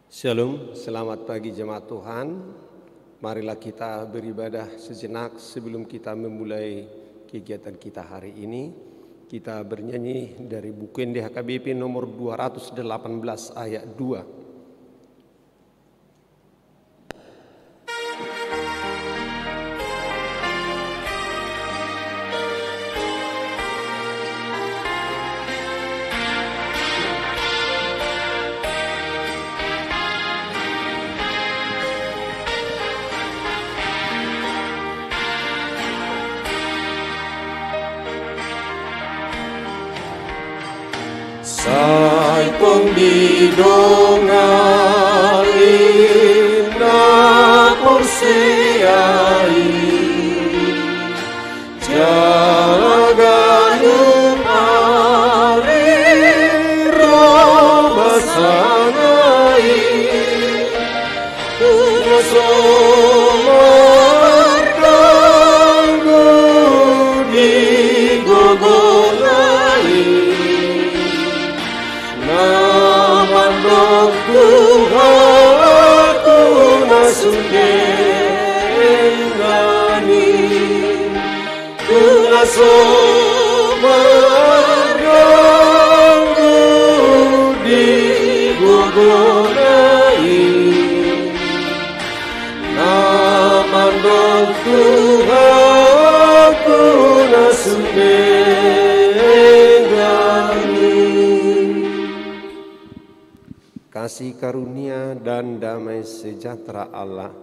Shalom, selamat pagi jemaat Tuhan. Marilah kita beribadah sejenak sebelum kita memulai kegiatan kita hari ini. Kita bernyanyi dari buku NDHKBP nomor 218 ayat 2. Sai pong didongali na porsiai jalagan hari robasanai nasomarkan di gogolai Namandok Tuhan aku nasundengani ku nasomarganku di gogolai Namandok Tuhan aku nasundengani. Kasih karunia dan damai sejahtera Allah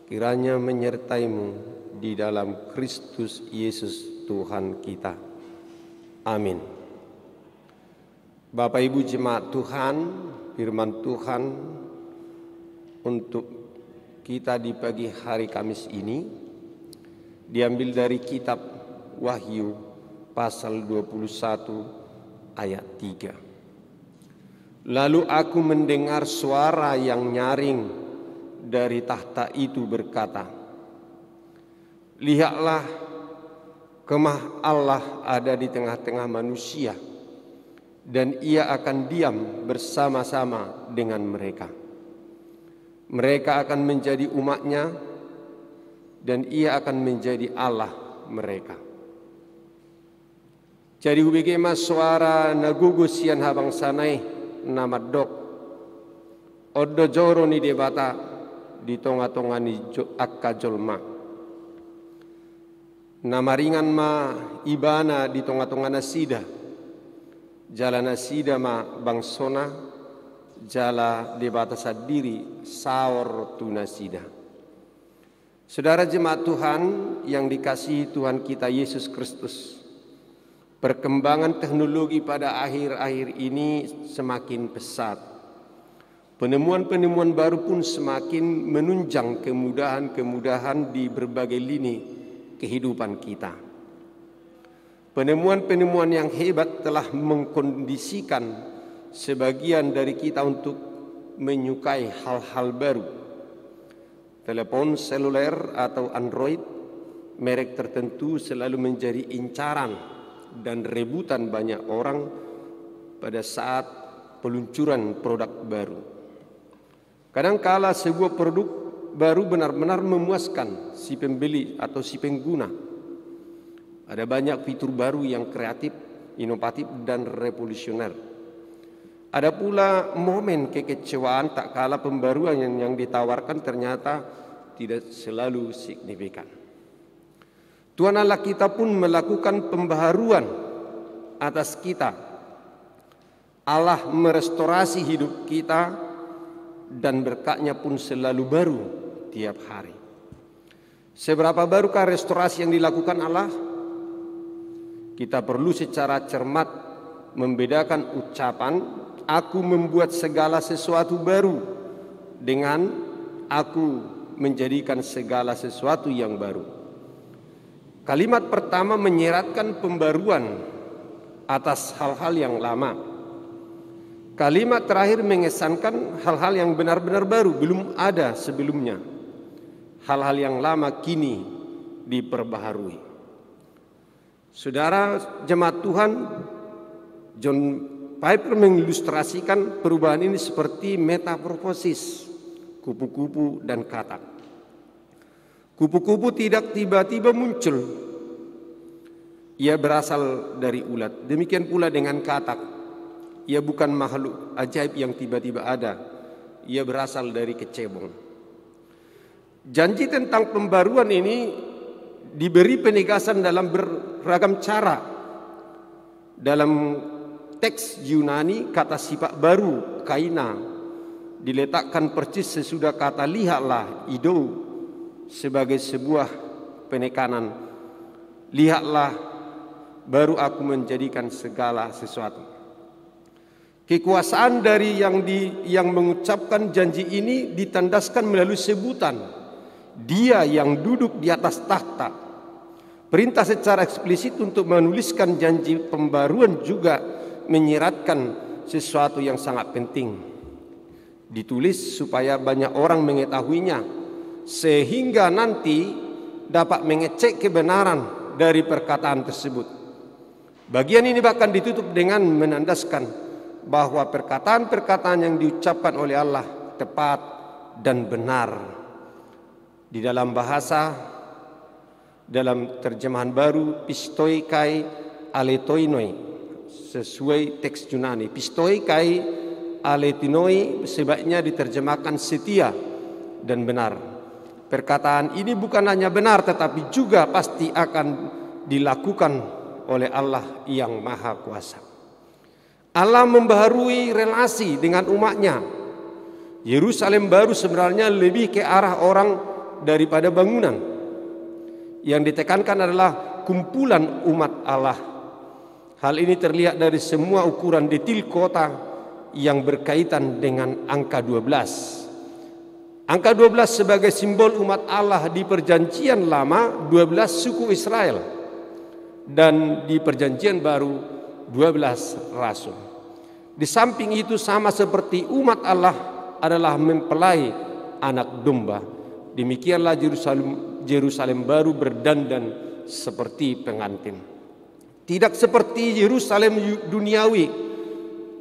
kiranya menyertaimu di dalam Kristus Yesus Tuhan kita. Amin. Bapak Ibu jemaat Tuhan, firman Tuhan untuk kita di pagi hari Kamis ini diambil dari kitab Wahyu pasal 21 ayat 3. Lalu aku mendengar suara yang nyaring dari tahta itu berkata, "Lihatlah, kemah Allah ada di tengah-tengah manusia, dan ia akan diam bersama-sama dengan mereka. Mereka akan menjadi umatnya, dan ia akan menjadi Allah mereka." Jadi hubigema suara nagugus sian habang sanai nama dok oddo joro ni debata di tonga-tonga ni akka jolma nama ringan ma ibana di tonga-tonga nasida jala nasida ma bangsona jala debata sadiri saor tu nasida. Saudara jemaat Tuhan yang dikasihi Tuhan kita Yesus Kristus, perkembangan teknologi pada akhir-akhir ini semakin pesat. Penemuan-penemuan baru pun semakin menunjang kemudahan-kemudahan di berbagai lini kehidupan kita. Penemuan-penemuan yang hebat telah mengkondisikan sebagian dari kita untuk menyukai hal-hal baru. Telepon seluler atau Android, merek tertentu selalu menjadi incaran dan rebutan banyak orang pada saat peluncuran produk baru. Kadangkala sebuah produk baru benar-benar memuaskan si pembeli atau si pengguna. Ada banyak fitur baru yang kreatif, inovatif dan revolusioner. Ada pula momen kekecewaan tak kala pembaruan yang ditawarkan ternyata tidak selalu signifikan. Tuhan Allah kita pun melakukan pembaharuan atas kita. Allah merestorasi hidup kita dan berkat-Nya pun selalu baru tiap hari. Seberapa barukah restorasi yang dilakukan Allah? Kita perlu secara cermat membedakan ucapan aku membuat segala sesuatu baru dengan aku menjadikan segala sesuatu yang baru. Kalimat pertama menyeratkan pembaruan atas hal-hal yang lama. Kalimat terakhir mengesankan hal-hal yang benar-benar baru, belum ada sebelumnya. Hal-hal yang lama kini diperbaharui. Saudara jemaat Tuhan, John Piper mengilustrasikan perubahan ini seperti metamorfosis kupu-kupu dan katak. Kupu-kupu tidak tiba-tiba muncul, ia berasal dari ulat. Demikian pula dengan katak, ia bukan makhluk ajaib yang tiba-tiba ada, ia berasal dari kecebong. Janji tentang pembaruan ini diberi penegasan dalam beragam cara. Dalam teks Yunani, kata sifat baru, kaina, diletakkan persis sesudah kata lihatlah, ido, sebagai sebuah penekanan. Lihatlah, baru aku menjadikan segala sesuatu. Kekuasaan dari yang mengucapkan janji ini ditandaskan melalui sebutan, dia yang duduk di atas takhta. Perintah secara eksplisit untuk menuliskan janji pembaruan juga menyiratkan sesuatu yang sangat penting. Ditulis supaya banyak orang mengetahuinya, sehingga nanti dapat mengecek kebenaran dari perkataan tersebut. Bagian ini bahkan ditutup dengan menandaskan bahwa perkataan-perkataan yang diucapkan oleh Allah tepat dan benar. Di dalam bahasa, dalam terjemahan baru, pistoi kai aletoinoi, sesuai teks Yunani. Pistoi kai aletoinoi sebaiknya diterjemahkan setia dan benar. Perkataan ini bukan hanya benar tetapi juga pasti akan dilakukan oleh Allah yang Maha Kuasa. Allah membaharui relasi dengan umatnya. Yerusalem baru sebenarnya lebih ke arah orang daripada bangunan. Yang ditekankan adalah kumpulan umat Allah. Hal ini terlihat dari semua ukuran detail kota yang berkaitan dengan angka 12. Angka 12 sebagai simbol umat Allah di perjanjian lama 12 suku Israel, dan di perjanjian baru 12 rasul. Di samping itu sama seperti umat Allah adalah mempelai anak domba, demikianlah Yerusalem baru berdandan seperti pengantin. Tidak seperti Yerusalem duniawi,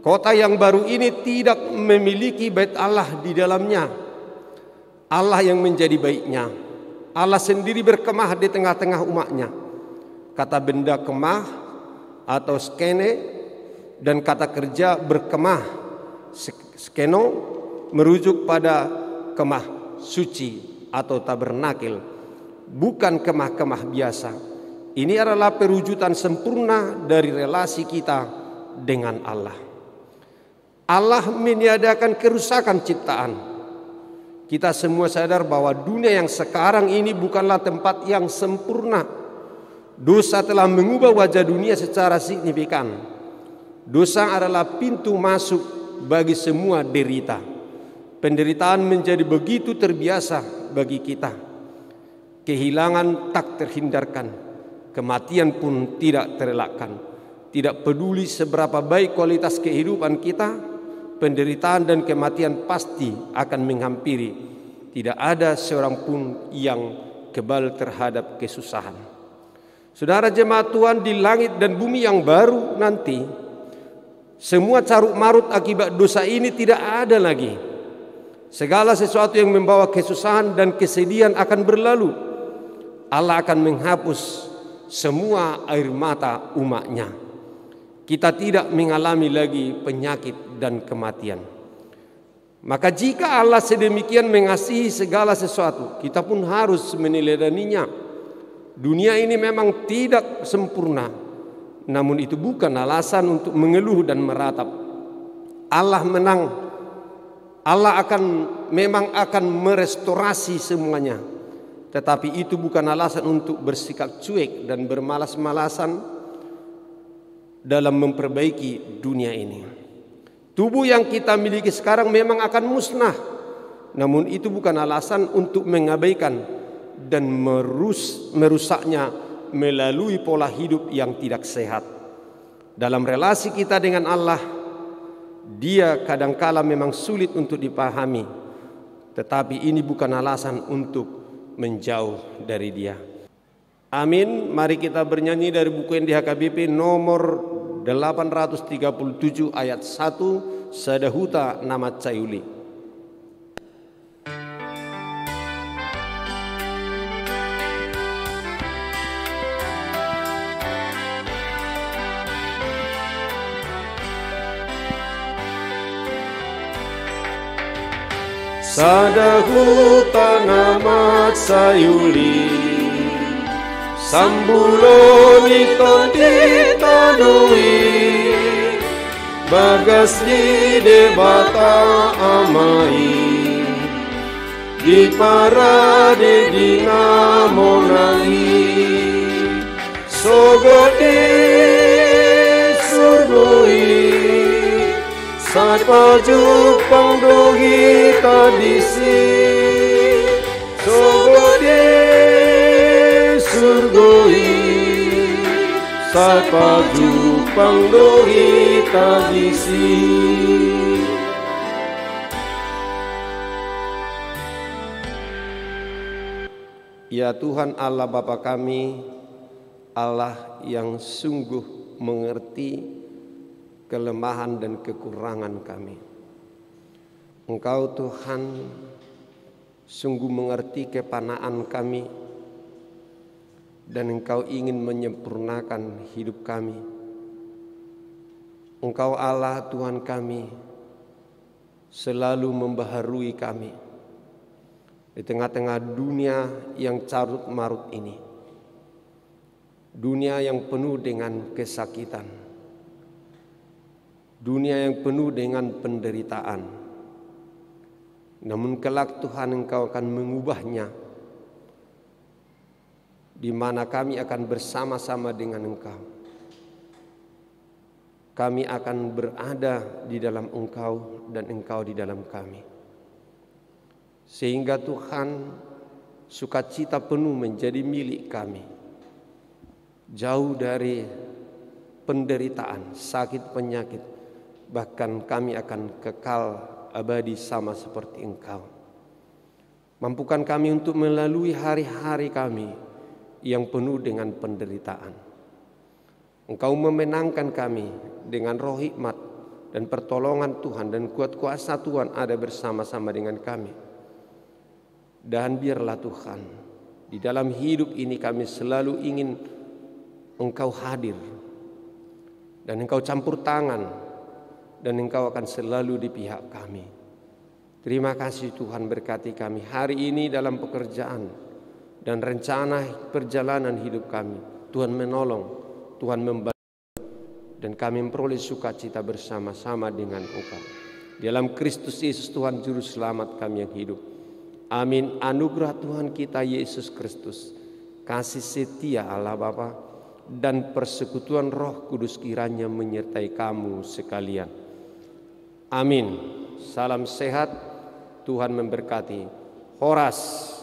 kota yang baru ini tidak memiliki bait Allah di dalamnya. Allah yang menjadi baitnya. Allah sendiri berkemah di tengah-tengah umatnya. Kata benda kemah atau skene dan kata kerja berkemah, skeno, merujuk pada kemah suci atau tabernakel, bukan kemah-kemah biasa. Ini adalah perwujudan sempurna dari relasi kita dengan Allah. Allah meniadakan kerusakan ciptaan. Kita semua sadar bahwa dunia yang sekarang ini bukanlah tempat yang sempurna. Dosa telah mengubah wajah dunia secara signifikan. Dosa adalah pintu masuk bagi semua derita. Penderitaan menjadi begitu terbiasa bagi kita. Kehilangan tak terhindarkan, kematian pun tidak terelakkan. Tidak peduli seberapa baik kualitas kehidupan kita, penderitaan dan kematian pasti akan menghampiri. Tidak ada seorang pun yang kebal terhadap kesusahan. Saudara jemaat Tuhan, di langit dan bumi yang baru nanti, semua carut marut akibat dosa ini tidak ada lagi. Segala sesuatu yang membawa kesusahan dan kesedihan akan berlalu. Allah akan menghapus semua air mata umatnya. Kita tidak mengalami lagi penyakit dan kematian. Maka jika Allah sedemikian mengasihi segala sesuatu, kita pun harus meneladaninya. Dunia ini memang tidak sempurna, namun itu bukan alasan untuk mengeluh dan meratap. Allah menang. Allah memang akan merestorasi semuanya. Tetapi itu bukan alasan untuk bersikap cuek dan bermalas-malasan dalam memperbaiki dunia ini. Tubuh yang kita miliki sekarang memang akan musnah, namun itu bukan alasan untuk mengabaikan dan merusaknya melalui pola hidup yang tidak sehat. Dalam relasi kita dengan Allah, Dia kadangkala memang sulit untuk dipahami, tetapi ini bukan alasan untuk menjauh dari Dia. Amin. Mari kita bernyanyi dari buku NDH KBP nomor 837 ayat 1 Sadahuta nama Cayuli. Sadahuta nama Sayuli Sambuloni tonditanui Bagas di debata amai Di parade di namonai Sogodi surgoi Sapaju pangdohi kadisi Sogode surgoi Sapaju pangdohi kadisi. Ya Tuhan Allah Bapa kami, Allah yang sungguh mengerti kelemahan dan kekurangan kami. Engkau Tuhan sungguh mengerti kepanaan kami dan Engkau ingin menyempurnakan hidup kami. Engkau Allah Tuhan kami selalu membaharui kami di tengah-tengah dunia yang carut marut ini. Dunia yang penuh dengan kesakitan. Dunia yang penuh dengan penderitaan. Namun kelak Tuhan Engkau akan mengubahnya, di mana kami akan bersama-sama dengan Engkau. Kami akan berada di dalam Engkau dan Engkau di dalam kami. Sehingga Tuhan sukacita penuh menjadi milik kami. Jauh dari penderitaan, sakit, penyakit. Bahkan kami akan kekal abadi sama seperti Engkau. Mampukan kami untuk melalui hari-hari kami yang penuh dengan penderitaan. Engkau memenangkan kami dengan roh hikmat dan pertolongan Tuhan, dan kuat kuasa Tuhan ada bersama-sama dengan kami. Dan biarlah Tuhan, di dalam hidup ini kami selalu ingin Engkau hadir dan Engkau campur tangan, dan Engkau akan selalu di pihak kami. Terima kasih Tuhan, berkati kami hari ini dalam pekerjaan dan rencana perjalanan hidup kami. Tuhan menolong, Tuhan membantu, dan kami memperoleh sukacita bersama-sama dengan Engkau. Dalam Kristus Yesus Tuhan Juru Selamat kami yang hidup. Amin. Anugerah Tuhan kita Yesus Kristus, kasih setia Allah Bapa, dan persekutuan Roh Kudus kiranya menyertai kamu sekalian. Amin. Salam sehat, Tuhan memberkati. Horas.